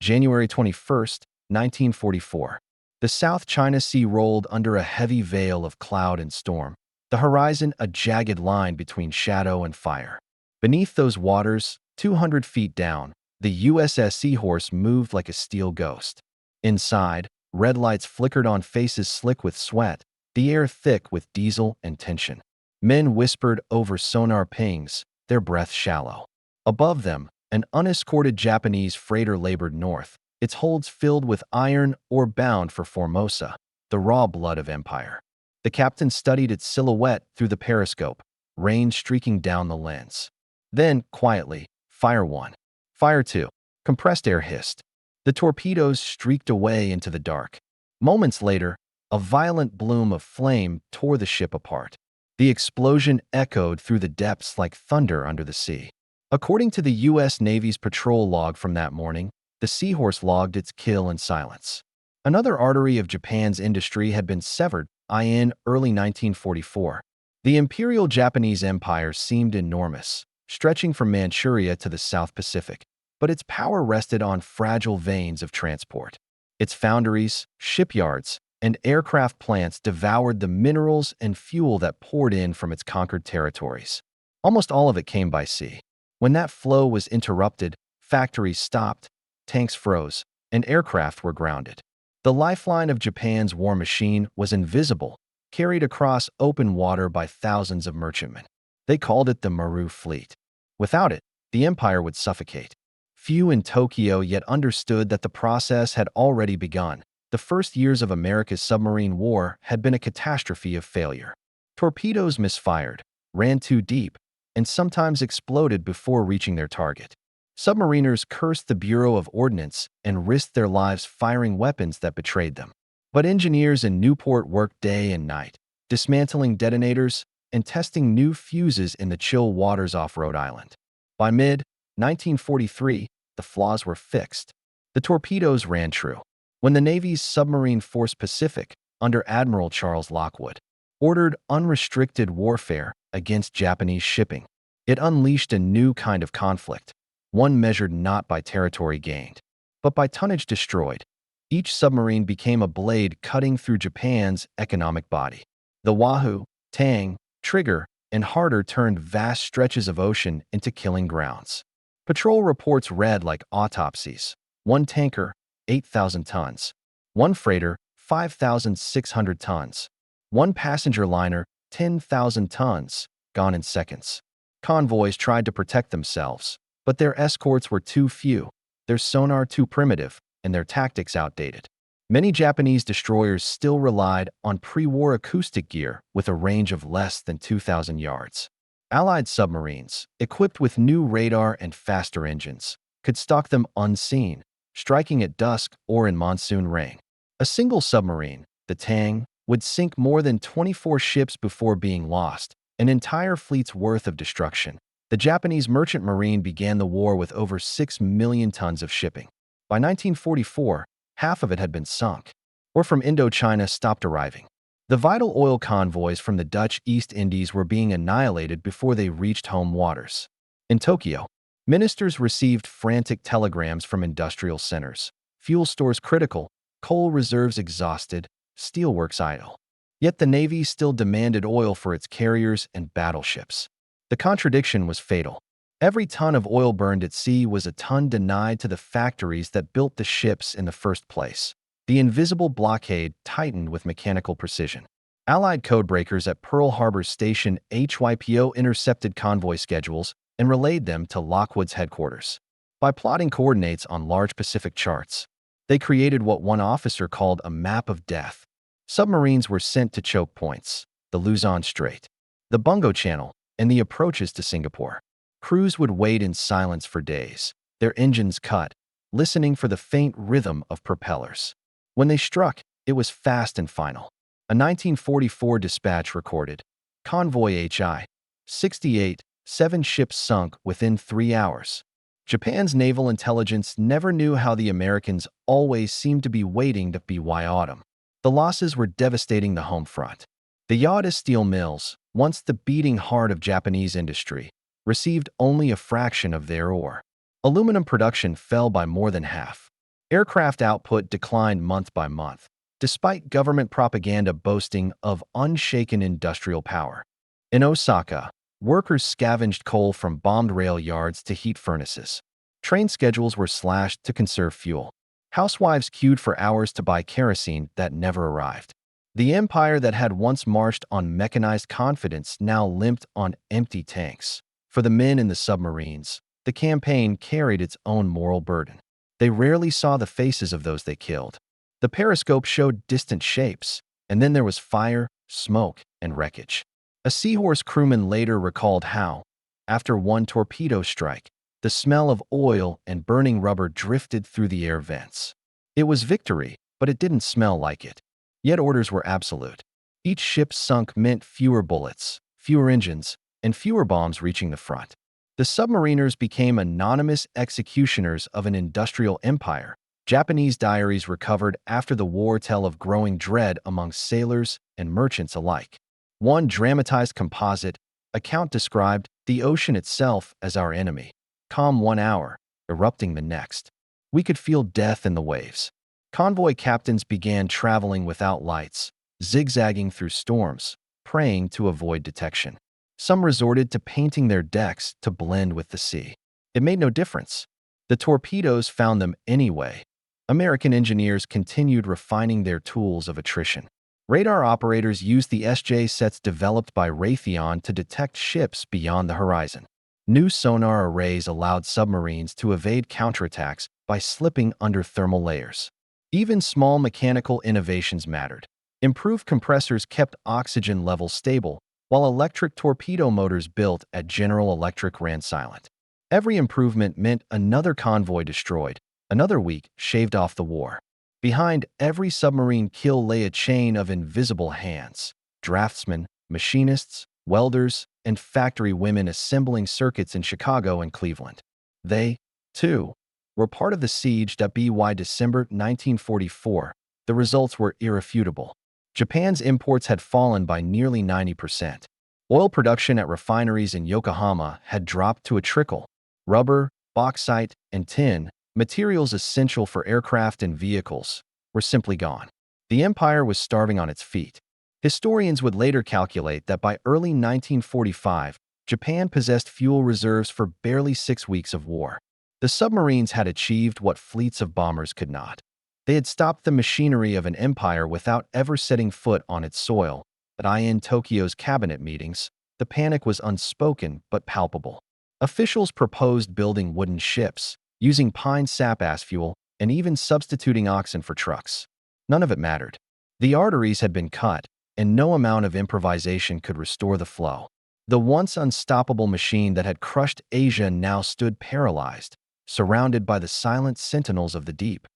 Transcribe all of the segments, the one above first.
January 21, 1944. The South China Sea rolled under a heavy veil of cloud and storm, the horizon a jagged line between shadow and fire. Beneath those waters, 200 feet down, the USS Seahorse moved like a steel ghost. Inside, red lights flickered on faces slick with sweat, the air thick with diesel and tension. Men whispered over sonar pings, their breath shallow. Above them, an unescorted Japanese freighter labored north, its holds filled with iron or bound for Formosa, the raw blood of empire. The captain studied its silhouette through the periscope, rain streaking down the lens. Then, quietly, fire 1. Fire 2. Compressed air hissed. The torpedoes streaked away into the dark. Moments later, a violent bloom of flame tore the ship apart. The explosion echoed through the depths like thunder under the sea. According to the U.S. Navy's patrol log from that morning, the Seahorse logged its kill in silence. Another artery of Japan's industry had been severed in early 1944. The Imperial Japanese Empire seemed enormous, stretching from Manchuria to the South Pacific, but its power rested on fragile veins of transport. Its foundries, shipyards, and aircraft plants devoured the minerals and fuel that poured in from its conquered territories. Almost all of it came by sea. When that flow was interrupted, factories stopped, tanks froze, and aircraft were grounded. The lifeline of Japan's war machine was invisible, carried across open water by thousands of merchantmen. They called it the Maru Fleet. Without it, the empire would suffocate. Few in Tokyo yet understood that the process had already begun. The first years of America's submarine war had been a catastrophe of failure. Torpedoes misfired, ran too deep, and sometimes exploded before reaching their target. Submariners cursed the Bureau of Ordnance and risked their lives firing weapons that betrayed them. But engineers in Newport worked day and night, dismantling detonators and testing new fuses in the chill waters off Rhode Island. By mid-1943, the flaws were fixed. The torpedoes ran true. When the Navy's Submarine Force Pacific, under Admiral Charles Lockwood, ordered unrestricted warfare against Japanese shipping, it unleashed a new kind of conflict, one measured not by territory gained, but by tonnage destroyed. Each submarine became a blade cutting through Japan's economic body. The Wahoo, Tang, Trigger, and Harder turned vast stretches of ocean into killing grounds. Patrol reports read like autopsies. One tanker, 8,000 tons. One freighter, 5,600 tons. One passenger liner, 10,000 tons, gone in seconds. Convoys tried to protect themselves, but their escorts were too few, their sonar too primitive, and their tactics outdated. Many Japanese destroyers still relied on pre-war acoustic gear with a range of less than 2,000 yards. Allied submarines, equipped with new radar and faster engines, could stalk them unseen, striking at dusk or in monsoon rain. A single submarine, the Tang, would sink more than 24 ships before being lost, an entire fleet's worth of destruction. The Japanese merchant marine began the war with over 6 million tons of shipping. By 1944, half of it had been sunk, or from Indochina stopped arriving. The vital oil convoys from the Dutch East Indies were being annihilated before they reached home waters. In Tokyo, ministers received frantic telegrams from industrial centers. Fuel stores critical, coal reserves exhausted, steelworks idle. Yet the Navy still demanded oil for its carriers and battleships. The contradiction was fatal. Every ton of oil burned at sea was a ton denied to the factories that built the ships in the first place. The invisible blockade tightened with mechanical precision. Allied codebreakers at Pearl Harbor Station HYPO intercepted convoy schedules and relayed them to Lockwood's headquarters. By plotting coordinates on large Pacific charts, they created what one officer called a map of death. Submarines were sent to choke points, the Luzon Strait, the Bungo Channel, and the approaches to Singapore. Crews would wait in silence for days, their engines cut, listening for the faint rhythm of propellers. When they struck, it was fast and final. A 1944 dispatch recorded, Convoy HI, 68, 7 ships sunk within 3 hours. Japan's naval intelligence never knew how the Americans always seemed to be waiting to BY autumn. The losses were devastating the home front. The Yada steel mills, once the beating heart of Japanese industry, received only a fraction of their ore. Aluminum production fell by more than half. Aircraft output declined month by month, despite government propaganda boasting of unshaken industrial power. In Osaka, workers scavenged coal from bombed rail yards to heat furnaces. Train schedules were slashed to conserve fuel. Housewives queued for hours to buy kerosene that never arrived. The empire that had once marched on mechanized confidence now limped on empty tanks. For the men in the submarines, the campaign carried its own moral burden. They rarely saw the faces of those they killed. The periscope showed distant shapes, and then there was fire, smoke, and wreckage. A Seahorse crewman later recalled how, after one torpedo strike, the smell of oil and burning rubber drifted through the air vents. It was victory, but it didn't smell like it. Yet orders were absolute. Each ship sunk meant fewer bullets, fewer engines, and fewer bombs reaching the front. The submariners became anonymous executioners of an industrial empire. Japanese diaries recovered after the war tell of growing dread among sailors and merchants alike. One dramatized composite account described the ocean itself as our enemy. Calm 1 hour, erupting the next. We could feel death in the waves. Convoy captains began traveling without lights, zigzagging through storms, praying to avoid detection. Some resorted to painting their decks to blend with the sea. It made no difference. The torpedoes found them anyway. American engineers continued refining their tools of attrition. Radar operators used the SJ sets developed by Raytheon to detect ships beyond the horizon. New sonar arrays allowed submarines to evade counterattacks by slipping under thermal layers. Even small mechanical innovations mattered. Improved compressors kept oxygen levels stable, while electric torpedo motors built at General Electric ran silent. Every improvement meant another convoy destroyed, another week shaved off the war. Behind every submarine kill lay a chain of invisible hands: draftsmen, machinists, welders, and factory women assembling circuits in Chicago and Cleveland. They, too, were part of the siege. By December 1944, the results were irrefutable. Japan's imports had fallen by nearly 90%. Oil production at refineries in Yokohama had dropped to a trickle. Rubber, bauxite, and tin, materials essential for aircraft and vehicles, were simply gone. The empire was starving on its feet. Historians would later calculate that by early 1945, Japan possessed fuel reserves for barely 6 weeks of war. The submarines had achieved what fleets of bombers could not. They had stopped the machinery of an empire without ever setting foot on its soil. In Tokyo's cabinet meetings, the panic was unspoken but palpable. Officials proposed building wooden ships, using pine sap as fuel, and even substituting oxen for trucks. None of it mattered. The arteries had been cut, and no amount of improvisation could restore the flow. The once unstoppable machine that had crushed Asia now stood paralyzed, surrounded by the silent sentinels of the deep.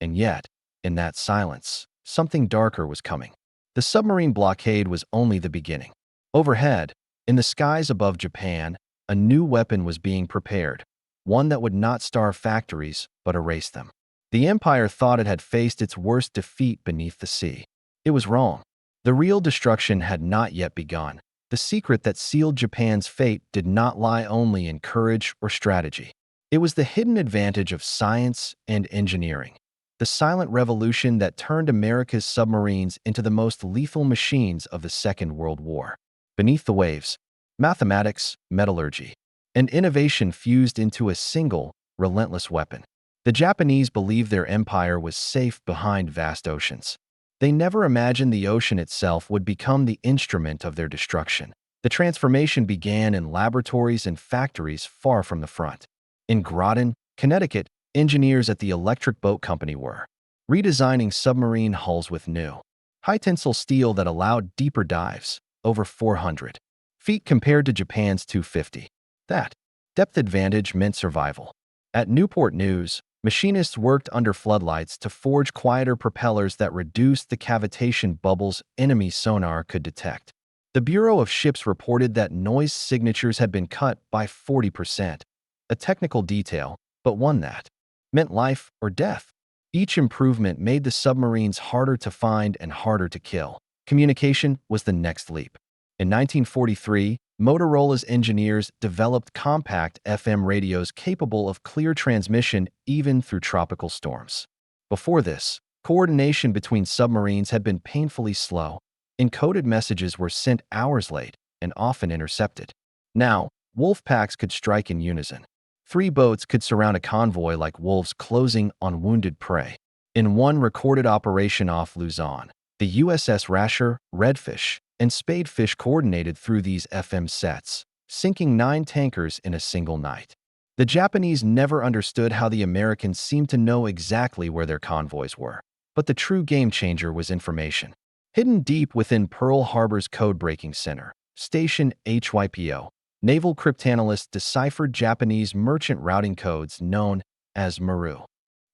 And yet, in that silence, something darker was coming. The submarine blockade was only the beginning. Overhead, in the skies above Japan, a new weapon was being prepared, one that would not starve factories but erase them. The empire thought it had faced its worst defeat beneath the sea. It was wrong. The real destruction had not yet begun. The secret that sealed Japan's fate did not lie only in courage or strategy. It was the hidden advantage of science and engineering. The silent revolution that turned America's submarines into the most lethal machines of the Second World War. Beneath the waves, mathematics, metallurgy, and innovation fused into a single, relentless weapon. The Japanese believed their empire was safe behind vast oceans. They never imagined the ocean itself would become the instrument of their destruction. The transformation began in laboratories and factories far from the front. In Groton, Connecticut, engineers at the Electric Boat Company were redesigning submarine hulls with new, high-tensile steel that allowed deeper dives, over 400 feet compared to Japan's 250. That depth advantage meant survival. At Newport News, machinists worked under floodlights to forge quieter propellers that reduced the cavitation bubbles enemy sonar could detect. The Bureau of Ships reported that noise signatures had been cut by 40%, a technical detail, but one that meant life or death. Each improvement made the submarines harder to find and harder to kill. Communication was the next leap. In 1943, Motorola's engineers developed compact FM radios capable of clear transmission even through tropical storms. Before this, coordination between submarines had been painfully slow. Encoded messages were sent hours late and often intercepted. Now, wolf packs could strike in unison. 3 boats could surround a convoy like wolves closing on wounded prey. In one recorded operation off Luzon, the USS Rasher, Redfish, and Spadefish coordinated through these FM sets, sinking 9 tankers in a single night. The Japanese never understood how the Americans seemed to know exactly where their convoys were. But the true game-changer was information. Hidden deep within Pearl Harbor's code-breaking center, Station HYPO, naval cryptanalysts deciphered Japanese merchant routing codes known as Maru.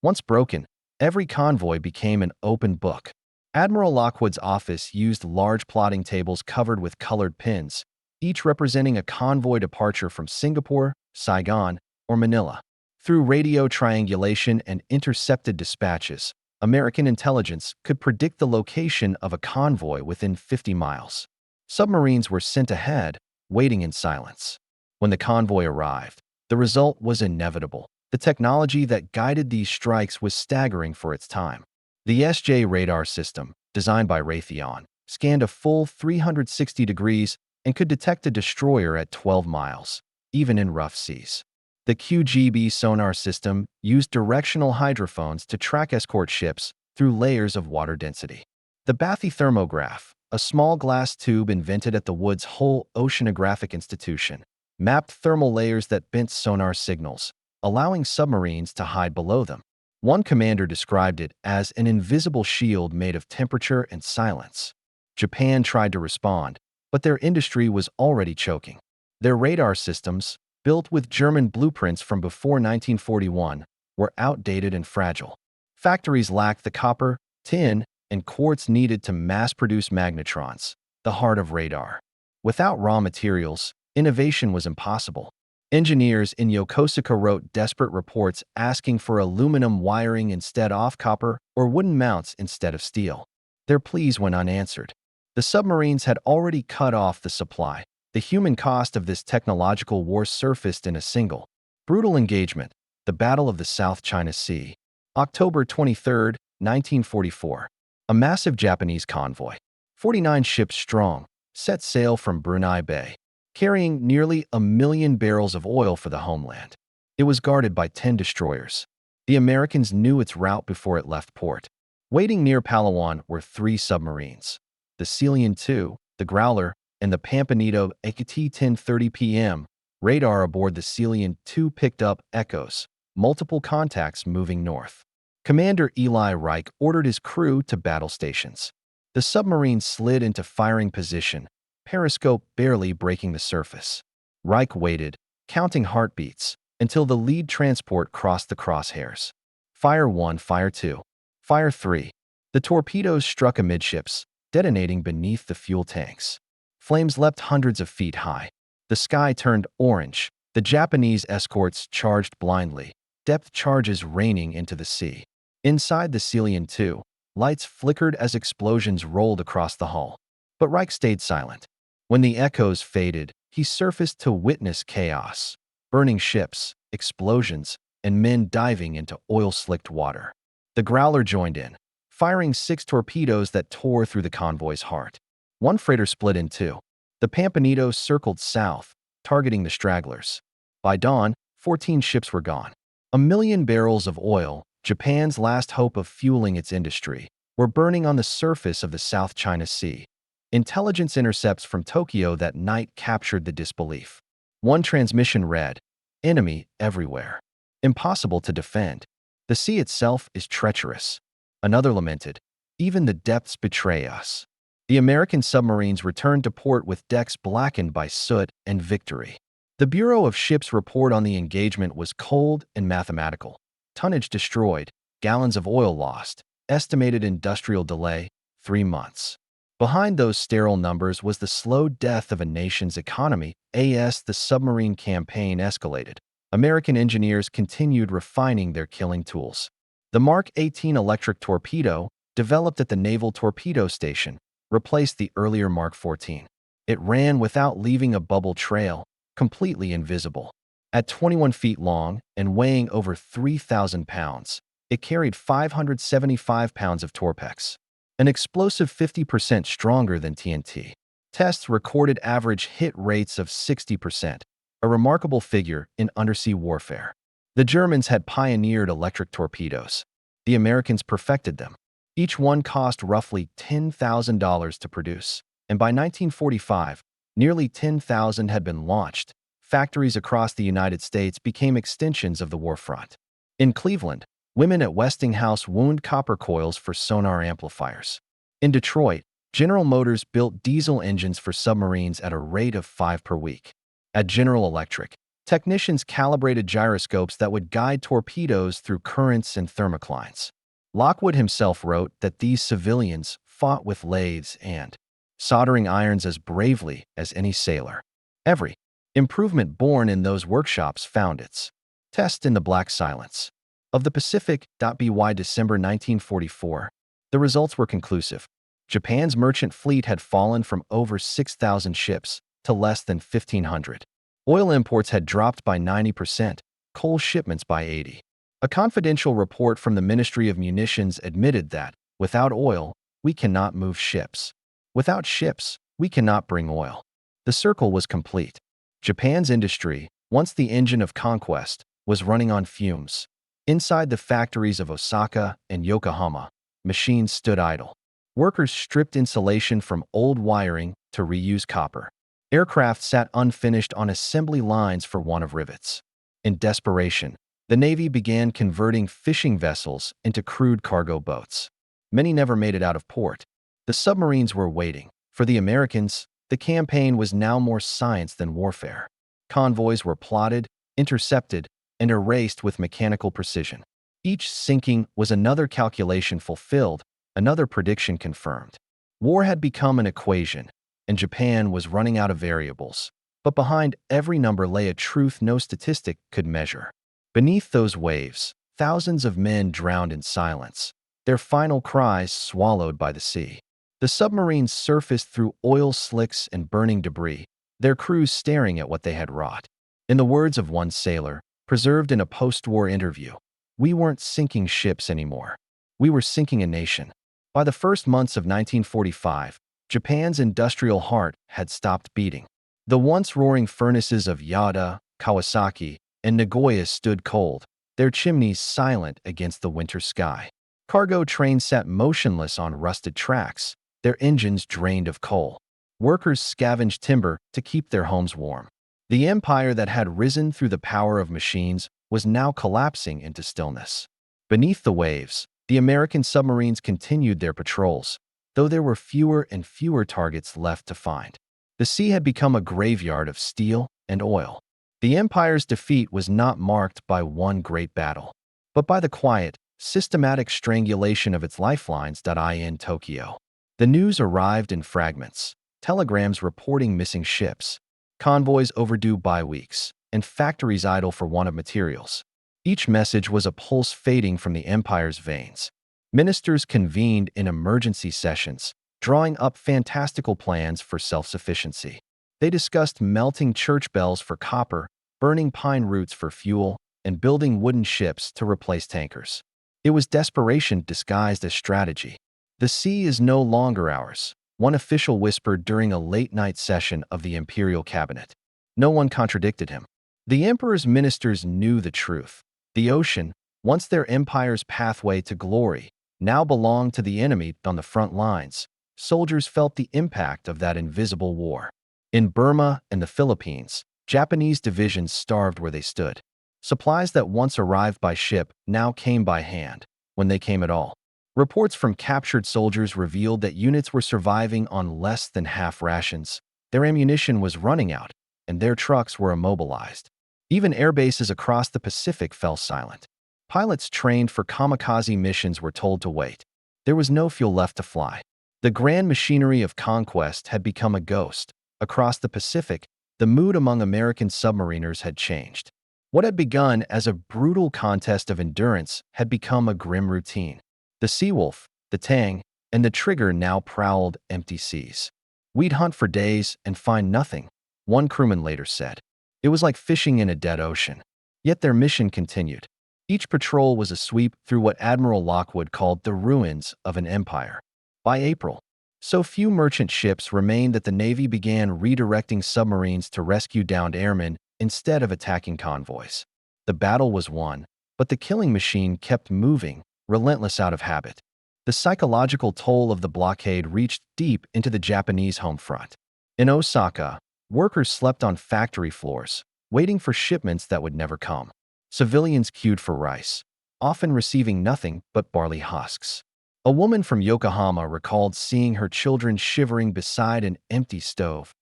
Once broken, every convoy became an open book. Admiral Lockwood's office used large plotting tables covered with colored pins, each representing a convoy departure from Singapore, Saigon, or Manila. Through radio triangulation and intercepted dispatches, American intelligence could predict the location of a convoy within 50 miles. Submarines were sent ahead, waiting in silence. When the convoy arrived, the result was inevitable. The technology that guided these strikes was staggering for its time. The SJ radar system, designed by Raytheon, scanned a full 360 degrees and could detect a destroyer at 12 miles, even in rough seas. The QGB sonar system used directional hydrophones to track escort ships through layers of water density. The bathythermograph, a small glass tube invented at the Woods Hole Oceanographic Institution, mapped thermal layers that bent sonar signals, allowing submarines to hide below them. One commander described it as an invisible shield made of temperature and silence. Japan tried to respond, but their industry was already choking. Their radar systems, built with German blueprints from before 1941, were outdated and fragile. Factories lacked the copper, tin, and quartz needed to mass-produce magnetrons, the heart of radar. Without raw materials, innovation was impossible. Engineers in Yokosuka wrote desperate reports asking for aluminum wiring instead of copper or wooden mounts instead of steel. Their pleas went unanswered. The submarines had already cut off the supply. The human cost of this technological war surfaced in a single, brutal engagement, the Battle of the South China Sea. October 23, 1944. A massive Japanese convoy, 49 ships strong, set sail from Brunei Bay, carrying nearly 1 million barrels of oil for the homeland. It was guarded by 10 destroyers. The Americans knew its route before it left port. Waiting near Palawan were 3 submarines: the Sealion II, the Growler, and the Pampanito at 10:30 p.m. Radar aboard the Sealion II picked up echoes, multiple contacts moving north. Commander Eli Reich ordered his crew to battle stations. The submarine slid into firing position, periscope barely breaking the surface. Reich waited, counting heartbeats, until the lead transport crossed the crosshairs. Fire 1, Fire 2, Fire 3. The torpedoes struck amidships, detonating beneath the fuel tanks. Flames leapt hundreds of feet high. The sky turned orange. The Japanese escorts charged blindly, depth charges raining into the sea. Inside the Sealion II, lights flickered as explosions rolled across the hull. But Reich stayed silent. When the echoes faded, he surfaced to witness chaos: burning ships, explosions, and men diving into oil-slicked water. The Growler joined in, firing 6 torpedoes that tore through the convoy's heart. One freighter split in 2. The Pampanito circled south, targeting the stragglers. By dawn, 14 ships were gone. 1 million barrels of oil, Japan's last hope of fueling its industry, were burning on the surface of the South China Sea. Intelligence intercepts from Tokyo that night captured the disbelief. One transmission read, "Enemy everywhere. Impossible to defend. The sea itself is treacherous." Another lamented, "Even the depths betray us." The American submarines returned to port with decks blackened by soot and victory. The Bureau of Ships report on the engagement was cold and mathematical. Tonnage destroyed, gallons of oil lost, estimated industrial delay, 3 months. Behind those sterile numbers was the slow death of a nation's economy. As the submarine campaign escalated, American engineers continued refining their killing tools. The Mark 18 electric torpedo, developed at the Naval Torpedo Station, replaced the earlier Mark 14. It ran without leaving a bubble trail, completely invisible. At 21 feet long and weighing over 3,000 pounds, It carried 575 pounds of torpex, an explosive 50% stronger than TNT. Tests recorded average hit rates of 60%, a remarkable figure in undersea warfare. The Germans had pioneered electric torpedoes. The Americans perfected them. Each one cost roughly $10,000 to produce, and by 1945, nearly 10,000 had been launched. Factories across the United States became extensions of the war front. In Cleveland, women at Westinghouse wound copper coils for sonar amplifiers. In Detroit, General Motors built diesel engines for submarines at a rate of 5 per week. At General Electric, technicians calibrated gyroscopes that would guide torpedoes through currents and thermoclines. Lockwood himself wrote that these civilians fought with lathes and soldering irons as bravely as any sailor. Every improvement born in those workshops found its test in the black silence of the Pacific. By December 1944, the results were conclusive. Japan's merchant fleet had fallen from over 6,000 ships to less than 1,500. Oil imports had dropped by 90%, coal shipments by 80%. A confidential report from the Ministry of Munitions admitted that, without oil, we cannot move ships. Without ships, we cannot bring oil. The circle was complete. Japan's industry, once the engine of conquest, was running on fumes. Inside the factories of Osaka and Yokohama, machines stood idle. Workers stripped insulation from old wiring to reuse copper. Aircraft sat unfinished on assembly lines for want of rivets. In desperation, the Navy began converting fishing vessels into crude cargo boats. Many never made it out of port. The submarines were waiting. For the Americans, the campaign was now more science than warfare. Convoys were plotted, intercepted, and erased with mechanical precision. Each sinking was another calculation fulfilled, another prediction confirmed. War had become an equation, and Japan was running out of variables. But behind every number lay a truth no statistic could measure. Beneath those waves, thousands of men drowned in silence, their final cries swallowed by the sea. The submarines surfaced through oil slicks and burning debris, their crews staring at what they had wrought. In the words of one sailor, preserved in a post-war interview, "We weren't sinking ships anymore. We were sinking a nation." By the first months of 1945, Japan's industrial heart had stopped beating. The once roaring furnaces of Yada, Kawasaki, and Nagoya stood cold, their chimneys silent against the winter sky. Cargo trains sat motionless on rusted tracks, their engines drained of coal. Workers scavenged timber to keep their homes warm. The empire that had risen through the power of machines was now collapsing into stillness. Beneath the waves, the American submarines continued their patrols, though there were fewer and fewer targets left to find. The sea had become a graveyard of steel and oil. The empire's defeat was not marked by one great battle, but by the quiet, systematic strangulation of its lifelines. In Tokyo, the news arrived in fragments, telegrams reporting missing ships, convoys overdue by weeks, and factories idle for want of materials. Each message was a pulse fading from the empire's veins. Ministers convened in emergency sessions, drawing up fantastical plans for self-sufficiency. They discussed melting church bells for copper, burning pine roots for fuel, and building wooden ships to replace tankers. It was desperation disguised as strategy. "The sea is no longer ours," one official whispered during a late-night session of the imperial cabinet. No one contradicted him. The emperor's ministers knew the truth. The ocean, once their empire's pathway to glory, now belonged to the enemy on the front lines. Soldiers felt the impact of that invisible war. In Burma and the Philippines, Japanese divisions starved where they stood. Supplies that once arrived by ship now came by hand, when they came at all. Reports from captured soldiers revealed that units were surviving on less than half rations. Their ammunition was running out, and their trucks were immobilized. Even air bases across the Pacific fell silent. Pilots trained for kamikaze missions were told to wait. There was no fuel left to fly. The grand machinery of conquest had become a ghost. Across the Pacific, the mood among American submariners had changed. What had begun as a brutal contest of endurance had become a grim routine. The Seawolf, the Tang, and the Trigger now prowled empty seas. "We'd hunt for days and find nothing," one crewman later said. It was like fishing in a dead ocean. Yet their mission continued. Each patrol was a sweep through what Admiral Lockwood called the ruins of an empire. By April, so few merchant ships remained that the Navy began redirecting submarines to rescue downed airmen instead of attacking convoys. The battle was won, but the killing machine kept moving, relentless out of habit. The psychological toll of the blockade reached deep into the Japanese home front. In Osaka, workers slept on factory floors, waiting for shipments that would never come. Civilians queued for rice, often receiving nothing but barley husks. A woman from Yokohama recalled seeing her children shivering beside an empty stove.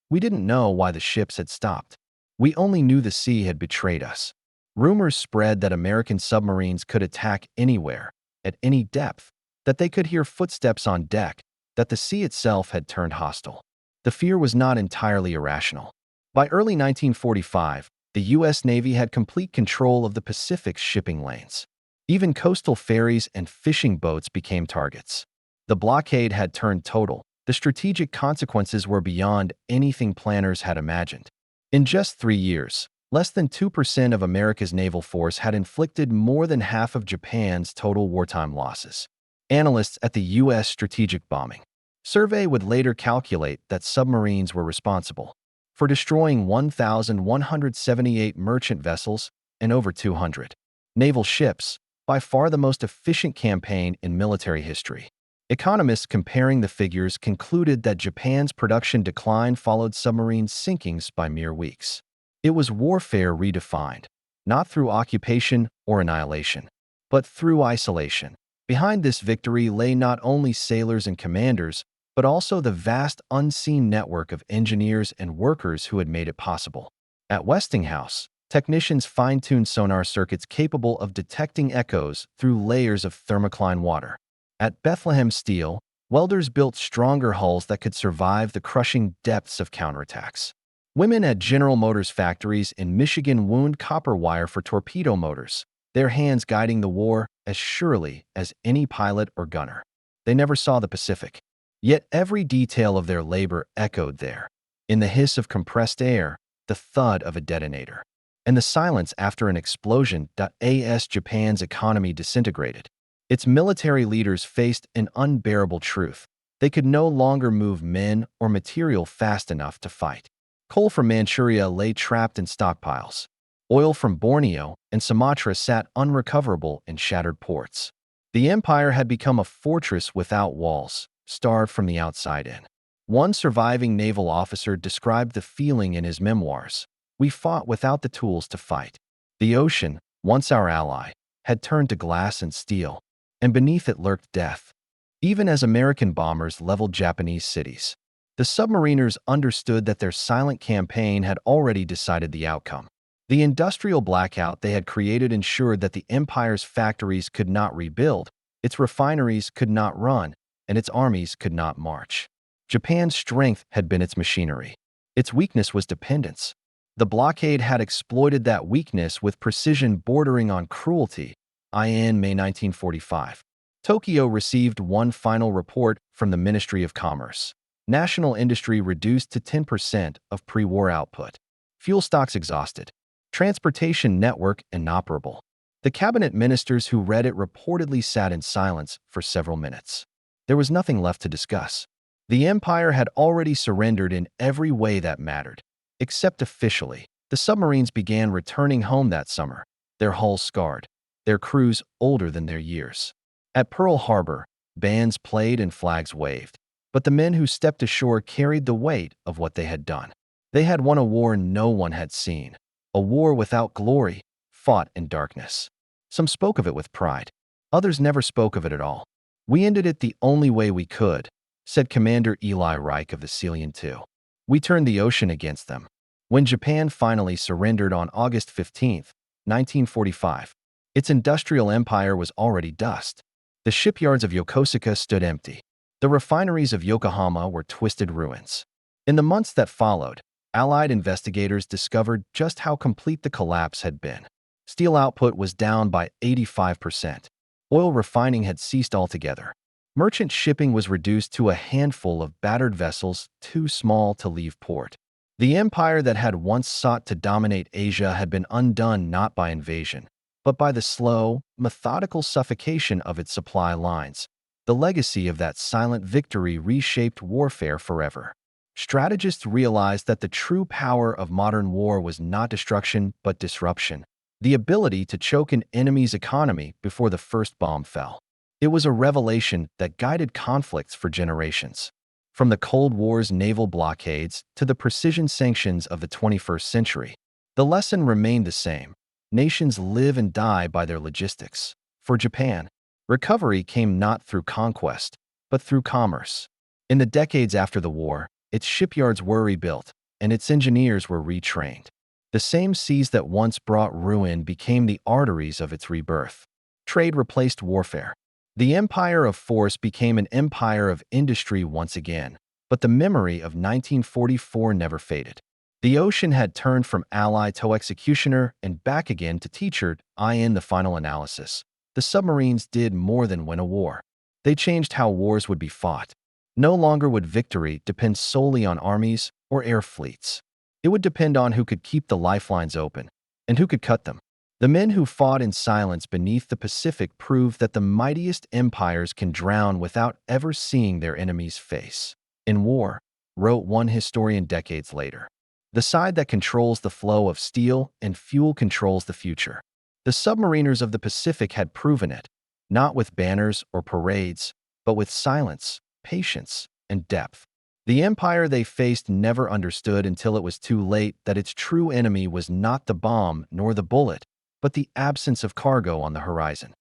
"We didn't know why the ships had stopped. We only knew the sea had betrayed us." Rumors spread that American submarines could attack anywhere, at any depth, that they could hear footsteps on deck, that the sea itself had turned hostile. The fear was not entirely irrational. By early 1945, the U.S. Navy had complete control of the Pacific's shipping lanes. Even coastal ferries and fishing boats became targets. The blockade had turned total. The strategic consequences were beyond anything planners had imagined. In just 3 years, less than 2% of America's naval force had inflicted more than half of Japan's total wartime losses. Analysts at the U.S. Strategic Bombing Survey would later calculate that submarines were responsible for destroying 1,178 merchant vessels and over 200 naval ships, by far the most efficient campaign in military history. Economists comparing the figures concluded that Japan's production decline followed submarine sinkings by mere weeks. It was warfare redefined, not through occupation or annihilation, but through isolation. Behind this victory lay not only sailors and commanders, but also the vast unseen network of engineers and workers who had made it possible. At Westinghouse, technicians fine-tuned sonar circuits capable of detecting echoes through layers of thermocline water. At Bethlehem Steel, welders built stronger hulls that could survive the crushing depths of counterattacks. Women at General Motors factories in Michigan wound copper wire for torpedo motors, their hands guiding the war as surely as any pilot or gunner. They never saw the Pacific. Yet every detail of their labor echoed there. In the hiss of compressed air, the thud of a detonator, and the silence after an explosion. As Japan's economy disintegrated, its military leaders faced an unbearable truth. They could no longer move men or material fast enough to fight. Coal from Manchuria lay trapped in stockpiles. Oil from Borneo and Sumatra sat unrecoverable in shattered ports. The empire had become a fortress without walls, starved from the outside in. One surviving naval officer described the feeling in his memoirs. "We fought without the tools to fight. The ocean, once our ally, had turned to glass and steel, and beneath it lurked death." Even as American bombers leveled Japanese cities, the submariners understood that their silent campaign had already decided the outcome. The industrial blackout they had created ensured that the empire's factories could not rebuild, its refineries could not run, and its armies could not march. Japan's strength had been its machinery. Its weakness was dependence. The blockade had exploited that weakness with precision bordering on cruelty. In May 1945, Tokyo received one final report from the Ministry of Commerce. National industry reduced to 10% of pre-war output. Fuel stocks exhausted. Transportation network inoperable. The cabinet ministers who read it reportedly sat in silence for several minutes. There was nothing left to discuss. The empire had already surrendered in every way that mattered, except officially. The submarines began returning home that summer, their hulls scarred, their crews older than their years. At Pearl Harbor, bands played and flags waved, but the men who stepped ashore carried the weight of what they had done. They had won a war no one had seen, a war without glory, fought in darkness. Some spoke of it with pride. Others never spoke of it at all. "We ended it the only way we could," said Commander Eli Reich of the Selian II. "We turned the ocean against them." When Japan finally surrendered on August 15, 1945, its industrial empire was already dust. The shipyards of Yokosuka stood empty. The refineries of Yokohama were twisted ruins. In the months that followed, Allied investigators discovered just how complete the collapse had been. Steel output was down by 85%. Oil refining had ceased altogether. Merchant shipping was reduced to a handful of battered vessels too small to leave port. The empire that had once sought to dominate Asia had been undone not by invasion, but by the slow, methodical suffocation of its supply lines. The legacy of that silent victory reshaped warfare forever. Strategists realized that the true power of modern war was not destruction but disruption, the ability to choke an enemy's economy before the first bomb fell. It was a revelation that guided conflicts for generations. From the Cold War's naval blockades to the precision sanctions of the 21st century, the lesson remained the same. Nations live and die by their logistics. For Japan, recovery came not through conquest, but through commerce. In the decades after the war, its shipyards were rebuilt, and its engineers were retrained. The same seas that once brought ruin became the arteries of its rebirth. Trade replaced warfare. The empire of force became an empire of industry once again, but the memory of 1944 never faded. The ocean had turned from ally to executioner and back again to teacher. In the final analysis, the submarines did more than win a war. They changed how wars would be fought. No longer would victory depend solely on armies or air fleets. It would depend on who could keep the lifelines open and who could cut them. The men who fought in silence beneath the Pacific proved that the mightiest empires can drown without ever seeing their enemy's face. In war, wrote one historian decades later, the side that controls the flow of steel and fuel controls the future. The submariners of the Pacific had proven it, not with banners or parades, but with silence, patience, and depth. The empire they faced never understood until it was too late that its true enemy was not the bomb nor the bullet, but the absence of cargo on the horizon.